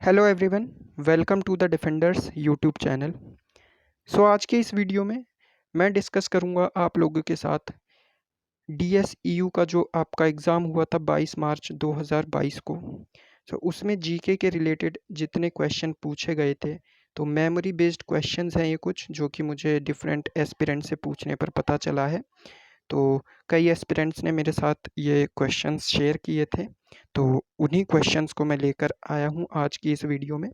Hello everyone, welcome to the defenders YouTube channel. आज के इस वीडियो में मैं डिस्कस करूंगा आप लोगों के साथ डीएसईयू का जो आपका एग्ज़ाम हुआ था 22 मार्च 2022 को। उसमें जीके के रिलेटेड जितने क्वेश्चन पूछे गए थे, तो मेमोरी बेस्ड क्वेश्चंस हैं ये कुछ जो कि मुझे डिफरेंट एस्पिरेंट से पूछने पर पता चला है। तो कई एस्पिरेंट्स ने मेरे साथ ये क्वेश्चंस शेयर किए थे, तो उन्हीं क्वेश्चंस को मैं लेकर आया हूँ आज की इस वीडियो में।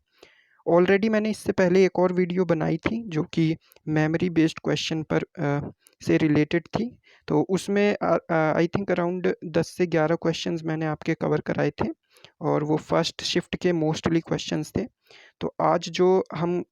ऑलरेडी मैंने इससे पहले एक और वीडियो बनाई थी जो कि मेमोरी बेस्ड क्वेश्चन पर से रिलेटेड थी। तो उसमें आई थिंक अराउंड 10 से 11 क्वेश्चंस मैंने आपके कवर कराए थे और वो फर्स्ट शिफ्ट के मोस्टली क्वेश्चंस थे। तो आज जो हम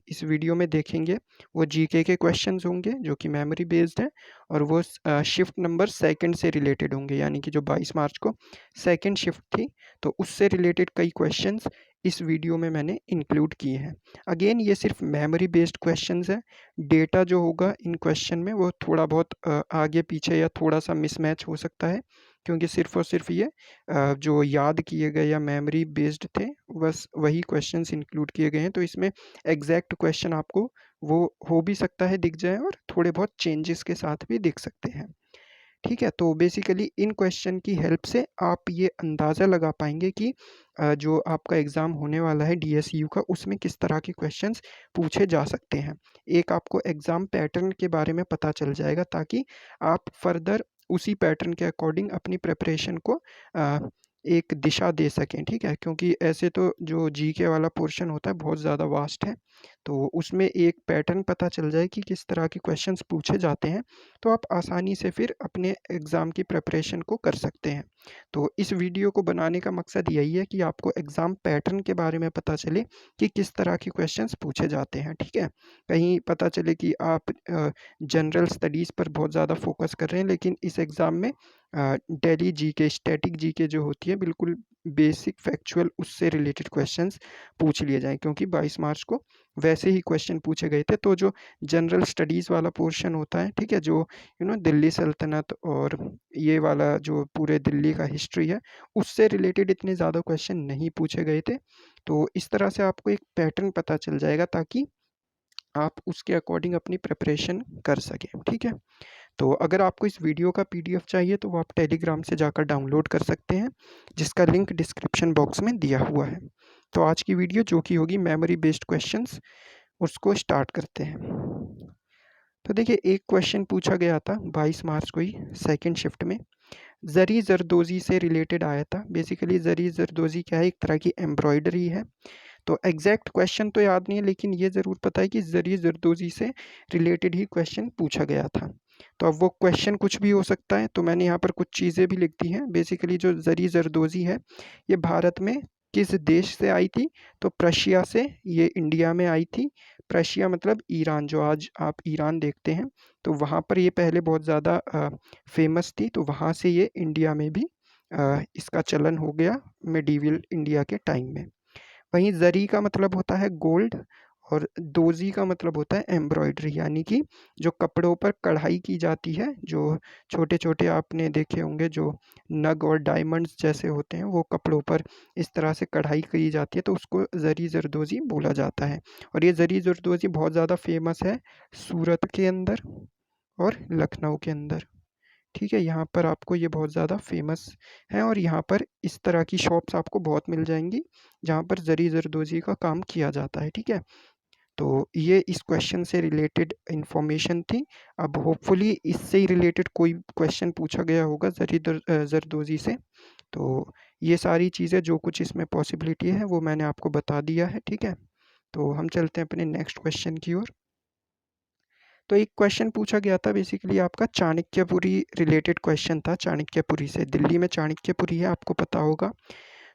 इस वीडियो में देखेंगे वो जीके के क्वेश्चंस होंगे जो कि मेमोरी बेस्ड हैं और वो शिफ्ट नंबर सेकंड से रिलेटेड होंगे, यानी कि जो 22 मार्च को सेकंड शिफ्ट थी तो उससे रिलेटेड कई क्वेश्चंस इस वीडियो में मैंने इंक्लूड किए हैं। अगेन ये सिर्फ मेमोरी बेस्ड क्वेश्चंस हैं। डेटा जो होगा इन क्वेश्चन में वो थोड़ा बहुत आगे पीछे या थोड़ा सा मिसमैच हो सकता है, क्योंकि सिर्फ और सिर्फ ये जो याद किए गए या मेमोरी बेस्ड थे बस वही क्वेश्चंस इंक्लूड किए गए हैं। तो इसमें एग्जैक्ट क्वेश्चन आपको वो हो भी सकता है दिख जाए और थोड़े बहुत चेंजेस के साथ भी दिख सकते हैं। ठीक है, तो बेसिकली इन क्वेश्चन की हेल्प से आप ये अंदाज़ा लगा पाएंगे कि जो आपका एग्ज़ाम होने वाला है डीएसयू का उसमें किस तरह के क्वेश्चंस पूछे जा सकते हैं। एक आपको एग्ज़ाम पैटर्न के बारे में पता चल जाएगा ताकि आप फर्दर उसी पैटर्न के अकॉर्डिंग अपनी प्रिपरेशन को अ, एक दिशा दे सकें। ठीक है, क्योंकि ऐसे तो जो जीके वाला पोर्शन होता है बहुत ज़्यादा वास्ट है, तो उसमें एक पैटर्न पता चल जाए कि किस तरह के क्वेश्चंस पूछे जाते हैं, तो आप आसानी से फिर अपने एग्ज़ाम की प्रिपरेशन को कर सकते हैं। तो इस वीडियो को बनाने का मकसद यही है कि आपको एग्ज़ाम पैटर्न के बारे में पता चले कि किस तरह के क्वेश्चंस पूछे जाते हैं। ठीक है, कहीं पता चले कि आप जनरल स्टडीज़ पर बहुत ज़्यादा फोकस कर रहे हैं लेकिन इस एग्ज़ाम में डेली जीके स्टैटिक जीके जो होती है बिल्कुल बेसिक फैक्चुअल उससे रिलेटेड क्वेश्चंस पूछ लिए जाएँ, क्योंकि 22 मार्च को वैसे ही क्वेश्चन पूछे गए थे। तो जो जनरल स्टडीज़ वाला पोर्शन होता है, ठीक है, जो दिल्ली सल्तनत और ये वाला जो पूरे दिल्ली का हिस्ट्री है उससे रिलेटेड इतने ज़्यादा क्वेश्चन नहीं पूछे गए थे। तो इस तरह से आपको एक पैटर्न पता चल जाएगा ताकि आप उसके अकॉर्डिंग अपनी प्रिपरेशन कर सकें। ठीक है, तो अगर आपको इस वीडियो का पीडीएफ चाहिए तो वो आप टेलीग्राम से जाकर डाउनलोड कर सकते हैं, जिसका लिंक डिस्क्रिप्शन बॉक्स में दिया हुआ है। तो आज की वीडियो जो कि होगी मेमोरी बेस्ड क्वेश्चंस, उसको स्टार्ट करते हैं। तो देखिए, एक क्वेश्चन पूछा गया था 22 मार्च को ही सेकंड शिफ्ट में, ज़री ज़रदोज़ी से रिलेटेड आया था। बेसिकली ज़री ज़रदोज़ी क्या है, एक तरह की एम्ब्रॉयडरी है। तो एग्जैक्ट क्वेश्चन तो याद नहीं है लेकिन ये ज़रूर पता है कि ज़री ज़रदोज़ी से रिलेटेड ही क्वेश्चन पूछा गया था। तो अब वो क्वेश्चन कुछ भी हो सकता है, तो मैंने यहाँ पर कुछ चीज़ें भी लिख दी हैं। बेसिकली जो ज़री ज़रदोज़ी है ये भारत में किस देश से आई थी, तो प्रशिया से ये इंडिया में आई थी। प्रशिया मतलब ईरान, जो आज आप ईरान देखते हैं, तो वहाँ पर ये पहले बहुत ज़्यादा फेमस थी, तो वहाँ से ये इंडिया में भी इसका चलन हो गया मिडीवल इंडिया के टाइम में। वहीं ज़री का मतलब होता है गोल्ड और दोज़ी का मतलब होता है एम्ब्रॉयडरी, यानी कि जो कपड़ों पर कढ़ाई की जाती है, जो छोटे-छोटे आपने देखे होंगे जो नग और डायमंड्स जैसे होते हैं वो कपड़ों पर इस तरह से कढ़ाई की जाती है, तो उसको ज़री ज़रदोज़ी बोला जाता है। और ये ज़री ज़रदोज़ी बहुत ज़्यादा फेमस है सूरत के अंदर और लखनऊ के अंदर। ठीक है, यहाँ पर आपको ये बहुत ज़्यादा फ़ेमस है और यहाँ पर इस तरह की शॉप्स आपको बहुत मिल जाएँगी, जहाँ पर ज़री ज़रदोज़ी का काम किया जाता है। ठीक है, तो ये इस क्वेश्चन से रिलेटेड इन्फॉर्मेशन थी। अब होपफुली इससे ही रिलेटेड कोई क्वेश्चन पूछा गया होगा ज़रदोज़ी से। तो ये सारी चीज़ें जो कुछ इसमें पॉसिबिलिटी है वो मैंने आपको बता दिया है। ठीक है, तो हम चलते हैं अपने नेक्स्ट क्वेश्चन की ओर। तो एक क्वेश्चन पूछा गया था, बेसिकली आपका चाणक्यपुरी रिलेटेड क्वेश्चन था। चाणक्यपुरी से, दिल्ली में चाणक्यपुरी है, आपको पता होगा।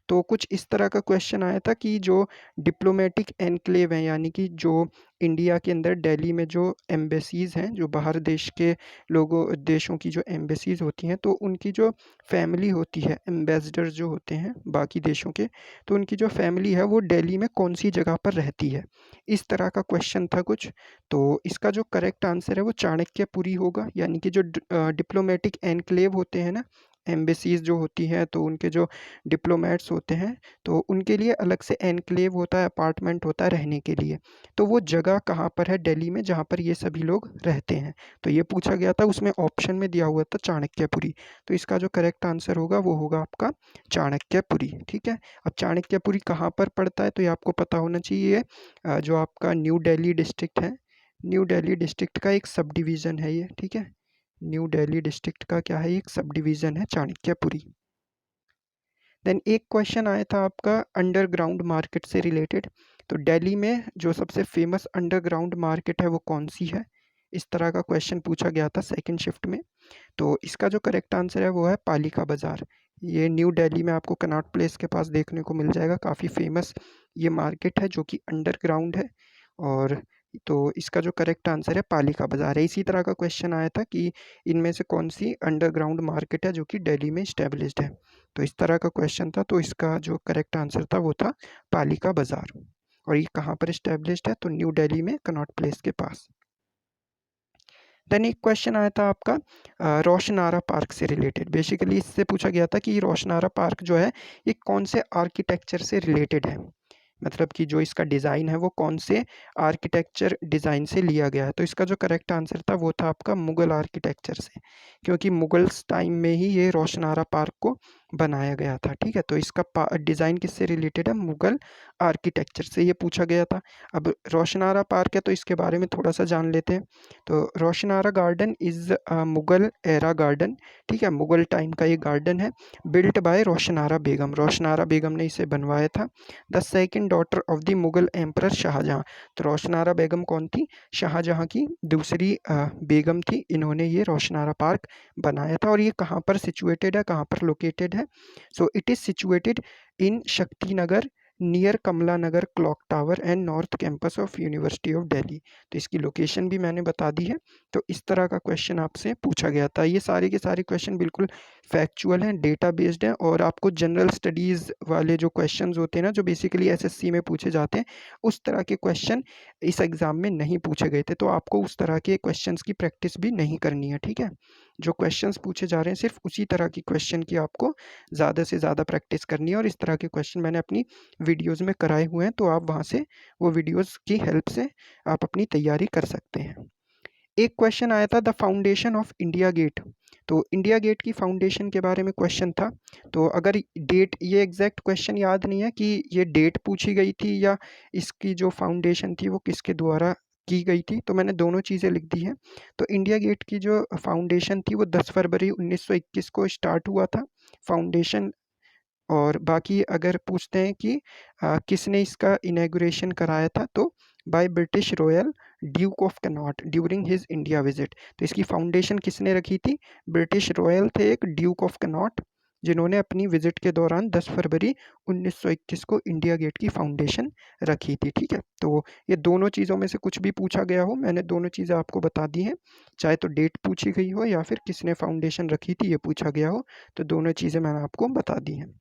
तो कुछ इस तरह का क्वेश्चन आया था कि जो डिप्लोमेटिक एनक्लेव हैं, यानी कि जो इंडिया के अंदर दिल्ली में जो एम्बेसीज़ हैं, जो बाहर देश के लोगों देशों की जो एम्बेसीज़ होती हैं, तो उनकी जो फैमिली होती है, एम्बेसडर्स जो होते हैं बाकी देशों के, तो उनकी जो फैमिली है वो दिल्ली में कौन सी जगह पर रहती है, इस तरह का क्वेश्चन था कुछ। तो इसका जो करेक्ट आंसर है वो चाणक्यपुरी होगा, यानी कि जो डिप्लोमेटिक एनक्लेव होते हैं ना, एम्बेसीज़ जो होती हैं, तो उनके जो डिप्लोमेट्स होते हैं, तो उनके लिए अलग से एन्क्लेव होता है, अपार्टमेंट होता है रहने के लिए। तो वो जगह कहाँ पर है दिल्ली में जहाँ पर ये सभी लोग रहते हैं? तो ये पूछा गया था, उसमें ऑप्शन में दिया हुआ था चाणक्यपुरी। तो इसका जो करेक्ट आंसर होगा वो होगा आपका चाणक्यपुरी, ठीक है? अब चाणक्यपुरी कहाँ पर पड़ता है? तो ये आपको पता होना चाहिए, जो आपका न्यू दिल्ली डिस्ट्रिक्ट है, न्यू दिल्ली डिस्ट्रिक्ट का एक सब डिवीज़न है ये, ठीक है? न्यू दिल्ली डिस्ट्रिक्ट का क्या है? एक सब डिवीज़न है चाणक्यपुरी। देन एक क्वेश्चन आया था आपका अंडरग्राउंड मार्केट से रिलेटेड। तो दिल्ली में जो सबसे फेमस अंडरग्राउंड मार्केट है वो कौन सी है? इस तरह का क्वेश्चन पूछा गया था सेकंड शिफ्ट में। तो इसका जो करेक्ट आंसर है वो है पालिका बाज़ार। ये न्यू दिल्ली में आपको कनॉट प्लेस के पास देखने को मिल जाएगा। काफ़ी फेमस ये मार्केट है जो कि अंडरग्राउंड है, और तो इसका जो करेक्ट आंसर है पालिका बाज़ार है। इसी तरह का क्वेश्चन आया था कि इनमें से कौन सी अंडरग्राउंड मार्केट है जो कि दिल्ली में इस्टेब्लिश्ड है। तो इस तरह का क्वेश्चन था, तो इसका जो करेक्ट आंसर था वो था पालिका बाज़ार। और ये कहाँ पर इस्टेब्लिश्ड है? तो न्यू दिल्ली में कनॉट प्लेस के पास। देन एक क्वेश्चन आया था आपका रोशनारा पार्क से रिलेटेड। बेसिकली इससे पूछा गया था कि रोशनारा पार्क जो है ये कौन से आर्किटेक्चर से रिलेटेड है, मतलब कि जो इसका डिज़ाइन है वो कौन से आर्किटेक्चर डिज़ाइन से लिया गया है। तो इसका जो करेक्ट आंसर था वो था आपका मुगल आर्किटेक्चर से, क्योंकि मुगल्स टाइम में ही ये रोशनारा पार्क को बनाया गया था, ठीक है? तो इसका डिज़ाइन किससे रिलेटेड है? मुगल आर्किटेक्चर से ये पूछा गया था। अब रोशनारा पार्क है तो इसके बारे में थोड़ा सा जान लेते हैं। तो Roshanara garden is Mughal era garden, ठीक है? मुगल टाइम का ये गार्डन है, बिल्ट बाय रोशनारा बेगम। रोशनारा बेगम ने इसे बनवाया था। The second daughter of the Mughal emperor Shahjahan. तो रोशनारा बेगम कौन थी? शाहजहाँ की दूसरी बेगम थी। इन्होंने ये रोशनारा पार्क बनाया था। और ये कहाँ पर सिचुएटेड है, कहाँ पर लोकेटेड है? So it is situated in Shakti Nagar near Kamla Nagar clock tower and north campus of university of Delhi. तो इसकी लोकेशन भी मैंने बता दी है। तो इस तरह का क्वेश्चन आपसे पूछा गया था। ये सारे के सारे क्वेश्चन बिल्कुल फैक्चुअल हैं, डेटा बेस्ड हैं, और आपको जनरल स्टडीज़ वाले जो क्वेश्चंस होते हैं ना, जो बेसिकली एसएससी में पूछे जाते हैं, उस तरह के क्वेश्चन इस एग्ज़ाम में नहीं पूछे गए थे। तो आपको उस तरह के क्वेश्चंस की प्रैक्टिस भी नहीं करनी है, ठीक है? जो क्वेश्चंस पूछे जा रहे हैं सिर्फ उसी तरह की क्वेश्चन की आपको ज़्यादा से ज़्यादा प्रैक्टिस करनी है, और इस तरह के क्वेश्चन मैंने अपनी वीडियोज़ में कराए हुए हैं, तो आप वहाँ से वो वीडियोज़ की हेल्प से आप अपनी तैयारी कर सकते हैं। एक क्वेश्चन आया था the foundation of India gate. तो इंडिया गेट की फाउंडेशन के बारे में क्वेश्चन था। तो अगर डेट, ये एग्जैक्ट क्वेश्चन याद नहीं है कि ये डेट पूछी गई थी या इसकी जो फाउंडेशन थी वो किसके द्वारा की गई थी, तो मैंने दोनों चीज़ें लिख दी हैं। तो इंडिया गेट की जो फाउंडेशन थी वो 10 फरवरी 1921 को स्टार्ट हुआ था फाउंडेशन। और बाकी अगर पूछते हैं कि किसने इसका इनॉग्रेशन कराया था, तो by British royal Duke of cannot during his India visit. तो इसकी फाउंडेशन किसने रखी थी? ब्रिटिश रॉयल थे एक ड्यूक ऑफ कैनॉट, जिन्होंने अपनी विजिट के दौरान 10 फरवरी 1921 को इंडिया गेट की फाउंडेशन रखी थी, ठीक है? तो ये दोनों चीज़ों में से कुछ भी पूछा गया हो, मैंने दोनों चीज़ें आपको बता दी हैं। चाहे तो डेट पूछी गई हो या फिर किसने फाउंडेशन रखी थी ये पूछा गया हो, तो दोनों चीज़ें मैंने आपको बता दी हैं।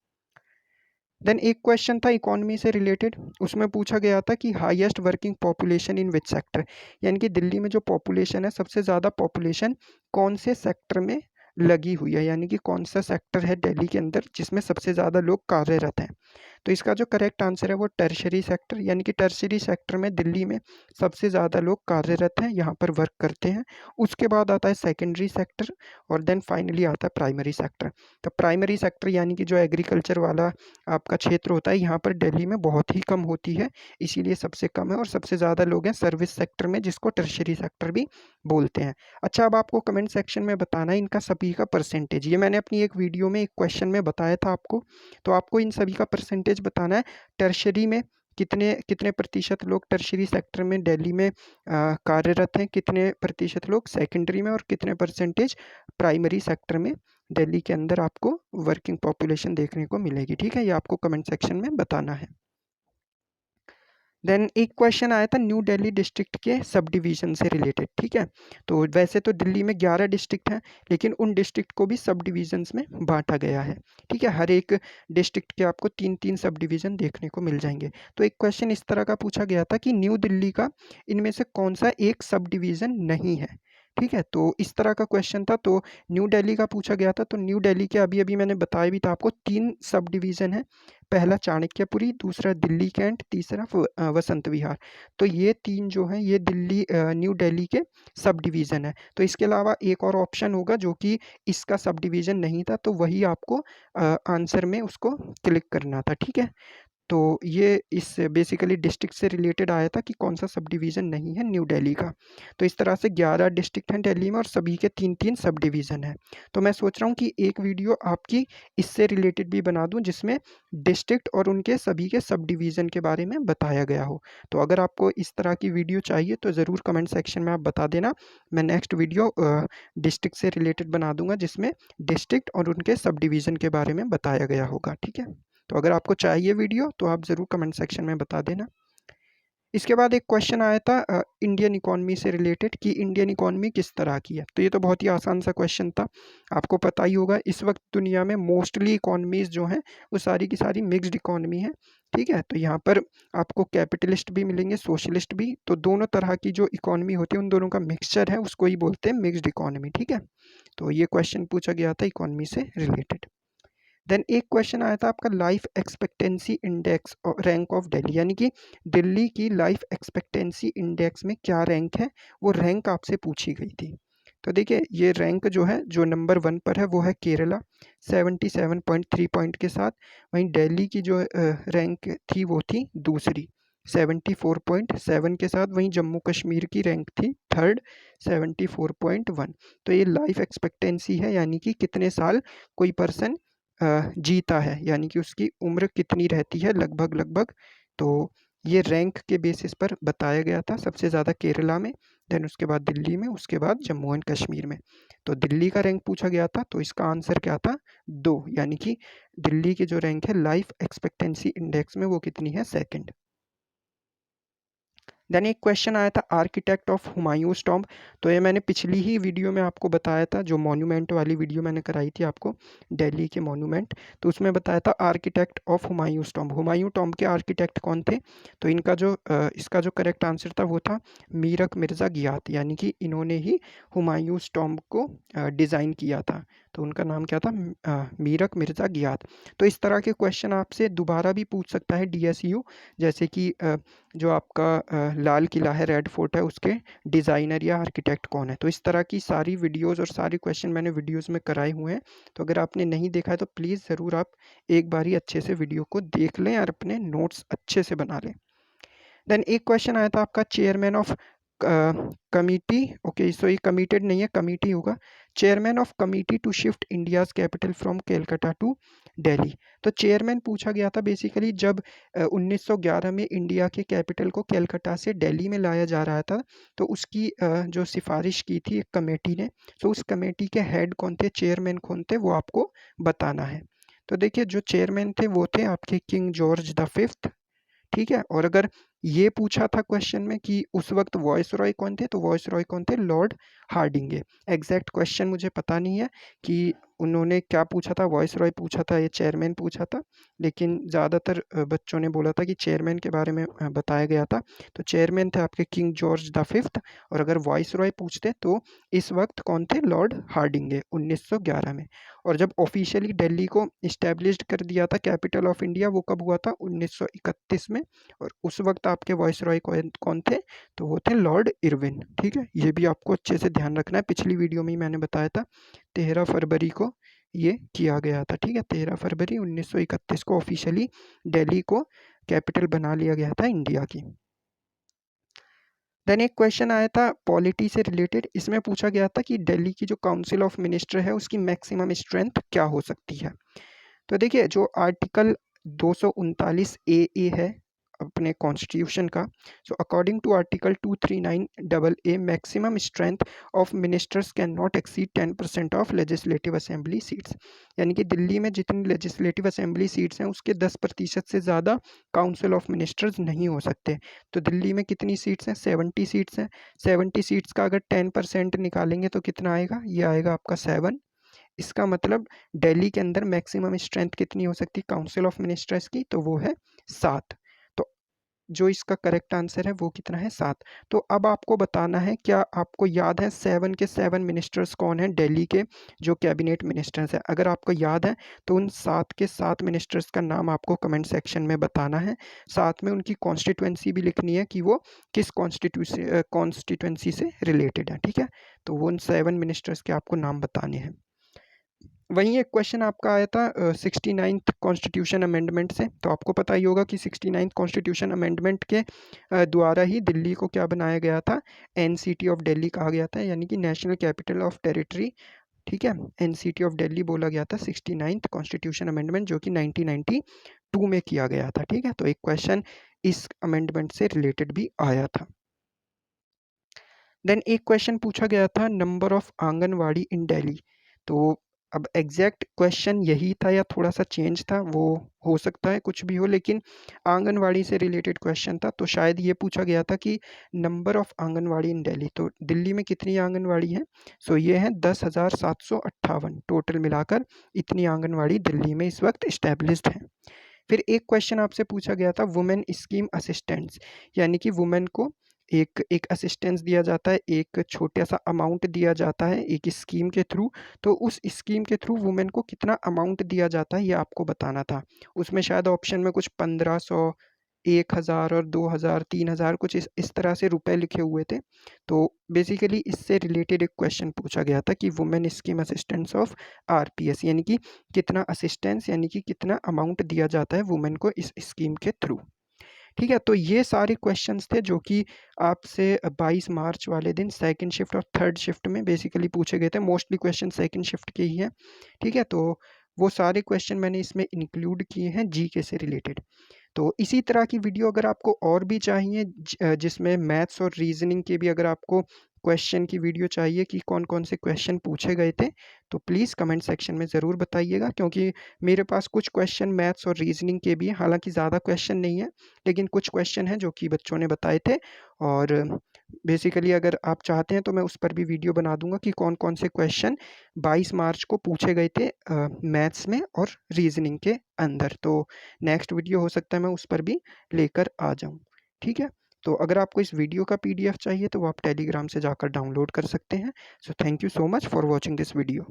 देन एक क्वेश्चन था इकोनॉमी से रिलेटेड। उसमें पूछा गया था कि highest working population in which sector, यानी कि दिल्ली में जो पॉपुलेशन है सबसे ज़्यादा पॉपुलेशन कौन से सेक्टर में लगी हुई है, यानी कि कौन सा सेक्टर है दिल्ली के अंदर जिसमें सबसे ज़्यादा लोग कार्यरत हैं। तो इसका जो करेक्ट आंसर है वो टर्शरी सेक्टर, यानी कि टर्शरी सेक्टर में दिल्ली में सबसे ज़्यादा लोग कार्यरत हैं, यहाँ पर वर्क करते हैं। उसके बाद आता है सेकेंडरी सेक्टर, और देन फाइनली आता है प्राइमरी सेक्टर। तो प्राइमरी सेक्टर यानी कि जो एग्रीकल्चर वाला आपका क्षेत्र होता है, यहाँ पर दिल्ली में बहुत ही कम होती है, इसीलिए सबसे कम है। और सबसे ज़्यादा लोग हैं सर्विस सेक्टर में, जिसको टर्शरी सेक्टर भी बोलते हैं। अच्छा, अब आपको कमेंट सेक्शन में बताना है इनका सभी का परसेंटेज। ये मैंने अपनी एक वीडियो में एक क्वेश्चन में बताया था आपको, तो आपको इन सभी का परसेंटेज बताना है। टर्शरी में कितने कितने प्रतिशत लोग टर्शरी सेक्टर में दिल्ली में कार्यरत हैं, कितने प्रतिशत लोग सेकेंडरी में, और कितने परसेंटेज प्राइमरी सेक्टर में दिल्ली के अंदर आपको वर्किंग पॉपुलेशन देखने को मिलेगी, ठीक है? ये आपको कमेंट सेक्शन में बताना है। देन एक क्वेश्चन आया था न्यू दिल्ली डिस्ट्रिक्ट के सब डिवीज़न से रिलेटेड, ठीक है? तो वैसे तो दिल्ली में 11 डिस्ट्रिक्ट हैं, लेकिन उन डिस्ट्रिक्ट को भी सब डिवीज़न्स में बाँटा गया है, ठीक है? हर एक डिस्ट्रिक्ट के आपको 3-3 सब डिवीज़न देखने को मिल जाएँगे। तो एक क्वेश्चन इस तरह का पूछा गया था कि न्यू दिल्ली का इनमें से कौन-सा एक सब डिवीज़न नहीं है? ठीक है, तो इस तरह का क्वेश्चन था। तो न्यू दिल्ली का पूछा गया था। तो न्यू दिल्ली के अभी-अभी मैंने बताया भी था आपको 3 सब डिवीज़न है। पहला चाणक्यपुरी, दूसरा दिल्ली कैंट, तीसरा वसंत विहार। तो ये 3 जो हैं ये न्यू दिल्ली के सब डिवीज़न है। तो इसके अलावा एक और ऑप्शन होगा जो कि इसका सब डिवीज़न नहीं था, तो वही आपको आंसर में उसको क्लिक करना था, ठीक है? तो ये इस बेसिकली डिस्ट्रिक्ट से रिलेटेड आया था कि कौन-सा सब डिवीज़न नहीं है न्यू दिल्ली का। तो इस तरह से 11 डिस्ट्रिक्ट हैं दिल्ली में और सभी के 3-3 सब डिवीज़न हैं। तो मैं सोच रहा हूँ कि एक वीडियो आपकी इससे रिलेटेड भी बना दूँ जिसमें डिस्ट्रिक्ट और उनके सभी के सब डिवीज़न के बारे में बताया गया हो। तो अगर आपको इस तरह की वीडियो चाहिए तो ज़रूर कमेंट सेक्शन में आप बता देना। मैं नेक्स्ट वीडियो डिस्ट्रिक्ट से रिलेटेड बना दूँगा जिसमें डिस्ट्रिक्ट और उनके सब डिवीज़न के बारे में बताया गया होगा, ठीक है? तो अगर आपको चाहिए वीडियो तो आप ज़रूर कमेंट सेक्शन में बता देना। इसके बाद एक क्वेश्चन आया था इंडियन इकोनॉमी से रिलेटेड कि इंडियन इकोनॉमी किस तरह की है। तो ये तो बहुत ही आसान सा क्वेश्चन था। आपको पता ही होगा इस वक्त दुनिया में मोस्टली इकोनॉमीज़ जो हैं वो सारी की सारी मिक्स्ड इकोनॉमी है। ठीक है? तो यहाँ पर आपको कैपिटलिस्ट भी मिलेंगे, सोशलिस्ट भी। तो दोनों तरह की जो इकोनॉमी होती है उन दोनों का मिक्सचर है, उसको ही बोलते हैं मिक्स्ड इकोनॉमी। ठीक है? तो ये क्वेश्चन पूछा गया था इकोनॉमी से रिलेटेड। देन एक क्वेश्चन आया था आपका लाइफ एक्सपेक्टेंसी इंडेक्स और रैंक ऑफ दिल्ली, यानी कि दिल्ली की लाइफ एक्सपेक्टेंसी इंडेक्स में क्या रैंक है, वो रैंक आपसे पूछी गई थी। तो देखिए ये रैंक जो है जो नंबर 1 पर है वो है केरला 77.3 पॉइंट के साथ। वहीं दिल्ली की जो रैंक थी वो थी दूसरी 74.7 के साथ। वहीं जम्मू कश्मीर की रैंक थी थर्ड 74.1। तो ये लाइफ एक्सपेक्टेंसी है, यानी कि कितने साल कोई पर्सन जीता है, यानी कि उसकी उम्र कितनी रहती है लगभग-लगभग। तो ये रैंक के बेसिस पर बताया गया था, सबसे ज़्यादा केरला में, देन उसके बाद दिल्ली में, उसके बाद जम्मू एंड कश्मीर में। तो दिल्ली का रैंक पूछा गया था, तो इसका आंसर क्या था 2, यानी कि दिल्ली की जो रैंक है लाइफ एक्सपेक्टेंसी इंडेक्स में वो कितनी है, सेकंड। देन एक क्वेश्चन आया था आर्किटेक्ट ऑफ हुमायूंस टॉम्ब। तो ये मैंने पिछली ही वीडियो में आपको बताया था, जो मॉन्यूमेंट वाली वीडियो मैंने कराई थी आपको, दिल्ली के मॉन्यूमेंट। तो उसमें बताया था architect of Humayun's tomb, Humayun tomb के आर्किटेक्ट कौन थे। तो इसका जो करेक्ट आंसर था वो था मीरक मिर्ज़ा गियाथ, यानी कि इन्होंने ही हुमायूंस टॉम्ब को डिज़ाइन किया था। तो उनका नाम क्या था, मीरक मिर्ज़ा गियाथ। तो इस तरह के क्वेश्चन आपसे दोबारा भी पूछ सकता है डीएसयू, जैसे कि जो आपका लाल किला है, रेड फोर्ट है, उसके डिज़ाइनर या आर्किटेक्ट कौन है। तो इस तरह की सारी वीडियोस और सारे क्वेश्चन मैंने वीडियोस में कराए हुए हैं। तो अगर आपने नहीं देखा है तो प्लीज़ ज़रूर आप एक बार ही अच्छे से वीडियो को देख लें और अपने नोट्स अच्छे से बना लें। देन एक क्वेश्चन आया था आपका chairman of committee, okay so ये कमिटेड नहीं है, कमिटी होगा। Chairman of committee to shift India's capital from Calcutta to Delhi. तो चेयरमैन पूछा गया था बेसिकली जब 1911 में इंडिया के कैपिटल को कैलकाटा से दिल्ली में लाया जा रहा था, तो उसकी जो सिफारिश की थी एक कमेटी ने। तो उस कमेटी के हेड कौन थे, चेयरमैन कौन थे, वो आपको बताना है। तो देखिए जो चेयरमैन थे वो थे आपके किंग जॉर्ज द फिफ्थ। ठीक है, और अगर ये पूछा था क्वेश्चन में कि उस वक्त वॉइस रॉय कौन थे, तो वॉइस रॉय कौन थे, लॉर्ड हार्डिंगे। एग्जैक्ट क्वेश्चन मुझे पता नहीं है कि उन्होंने क्या पूछा था, वॉइस रॉय पूछा था या चेयरमैन पूछा था, लेकिन ज़्यादातर बच्चों ने बोला था कि चेयरमैन के बारे में बताया गया था। तो चेयरमैन थे आपके किंग जॉर्ज द फिफ्थ। और अगर वॉइस रॉय पूछते तो इस वक्त कौन थे, लॉर्ड हार्डिंगे 1911 में। और जब ऑफिशियली दिल्ली को इस्टेब्लिश्ड कर दिया था कैपिटल ऑफ इंडिया, वो कब हुआ था, 1931 में। और उस वक्त आपके वॉइसरॉय कौन कौन थे, तो वो थे लॉर्ड इरविन। ठीक है, ये भी आपको अच्छे से ध्यान रखना है, पिछली वीडियो में ही मैंने बताया था 13 फरवरी को ये किया गया था। ठीक है, 13 फरवरी 1931 को ऑफिशियली दिल्ली को कैपिटल बना लिया गया था इंडिया की। देन एक क्वेश्चन आया था पॉलिटी से रिलेटेड। इसमें पूछा गया था कि दिल्ली की जो काउंसिल ऑफ मिनिस्टर है उसकी मैक्सिमम स्ट्रेंथ क्या हो सकती है। तो देखिए जो आर्टिकल 239 ए है अपने कॉन्स्टिट्यूशन का, so according to article 239 double A maximum strength of ministers can not exceed 10% of legislative assembly seats. यानी कि दिल्ली में जितनी लेजिस्लेटिव असेंबली सीट्स हैं उसके 10% से ज़्यादा काउंसिल ऑफ मिनिस्टर्स नहीं हो सकते। तो दिल्ली में कितनी सीट्स हैं, 70 सीट्स हैं। 70 सीट्स का अगर 10% निकालेंगे तो कितना आएगा, ये आएगा आपका 7। इसका मतलब दिल्ली के अंदर मैक्सिमम स्ट्रेंथ कितनी हो सकती है काउंसिल ऑफ मिनिस्टर्स की, तो वो है 7। तो जो इसका करेक्ट आंसर है वो कितना है 7। तो अब आपको बताना है क्या आपको याद है 7 के 7 मिनिस्टर्स कौन हैं दिल्ली के जो कैबिनेट मिनिस्टर्स हैं? अगर आपको याद है तो उन 7 के 7 मिनिस्टर्स का नाम आपको कमेंट सेक्शन में बताना है। साथ में उनकी कॉन्स्टिट्यूएंसी भी लिखनी है कि वो किस कॉन्स्टिट्यूएंसी से रिलेटेड है, ठीक है? तो वो उन 7 मिनिस्टर्स के आपको नाम बताने हैं। वहीं एक क्वेश्चन आपका आया था 69th कॉन्स्टिट्यूशन अमेंडमेंट से। तो आपको पता ही होगा कि 69th कॉन्स्टिट्यूशन अमेंडमेंट के द्वारा ही दिल्ली को क्या बनाया गया था? एनसीटी ऑफ दिल्ली कहा गया था, यानी कि नेशनल कैपिटल ऑफ टेरिटरी, ठीक है? एनसीटी ऑफ दिल्ली बोला गया था 69th कॉन्स्टिट्यूशन अमेंडमेंट जो कि 1992 में किया गया था, ठीक है? तो एक क्वेश्चन इस अमेंडमेंट से रिलेटेड भी आया था। देन एक क्वेश्चन पूछा गया था नंबर ऑफ आंगनवाड़ी इन दिल्ली। तो अब एग्जैक्ट क्वेश्चन यही था या थोड़ा सा चेंज था, वो हो सकता है कुछ भी हो, लेकिन आंगनवाड़ी से रिलेटेड क्वेश्चन था। तो शायद ये पूछा गया था कि नंबर ऑफ आंगनवाड़ी इन दिल्ली, तो दिल्ली में कितनी आंगनवाड़ी है? सो ये है 10,758 टोटल मिलाकर इतनी आंगनवाड़ी दिल्ली में इस वक्त इस्टेब्लिश्ड है। फिर एक क्वेश्चन आपसे पूछा गया था वुमेन स्कीम असिस्टेंट्स, यानी कि वुमेन को एक एक असिस्टेंस दिया जाता है, एक छोटा-सा अमाउंट दिया जाता है एक स्कीम के थ्रू। तो उस स्कीम के थ्रू वुमेन को कितना अमाउंट दिया जाता है ये आपको बताना था। उसमें शायद ऑप्शन में कुछ 1500, 1000 और 2000, 3000 कुछ इस तरह से रुपए लिखे हुए थे। तो बेसिकली इससे रिलेटेड एक क्वेश्चन पूछा गया था कि women scheme assistance of RPS, यानी कि कितना असिस्टेंस यानी कि कितना अमाउंट दिया जाता है वुमेन को इस स्कीम के थ्रू। ठीक है, तो ये सारे क्वेश्चंस थे जो कि आपसे 22 मार्च वाले दिन सेकंड शिफ्ट और थर्ड शिफ्ट में बेसिकली पूछे गए थे। मोस्टली क्वेश्चन सेकंड शिफ्ट के ही हैं, ठीक है? तो वो सारे क्वेश्चन मैंने इसमें इंक्लूड किए हैं जीके से रिलेटेड। तो इसी तरह की वीडियो अगर आपको और भी चाहिए जिसमें मैथ्स और रीजनिंग के भी अगर आपको क्वेश्चन की वीडियो चाहिए कि कौन-कौन से क्वेश्चन पूछे गए थे, तो प्लीज़ कमेंट सेक्शन में ज़रूर बताइएगा, क्योंकि मेरे पास कुछ क्वेश्चन मैथ्स और रीजनिंग के भी हैं। हालाँकि ज़्यादा क्वेश्चन नहीं है, लेकिन कुछ क्वेश्चन हैं जो कि बच्चों ने बताए थे। और बेसिकली अगर आप चाहते हैं तो मैं उस पर भी वीडियो बना दूँगा कि कौन-कौन से क्वेश्चन 22 मार्च को पूछे गए थे मैथ्स में और रीजनिंग के अंदर। तो नेक्स्ट वीडियो हो सकता है मैं उस पर भी लेकर आ जाऊँ, ठीक है? तो अगर आपको इस वीडियो का पीडीएफ चाहिए तो वो आप टेलीग्राम से जाकर डाउनलोड कर सकते हैं। So thank you so much for watching this video.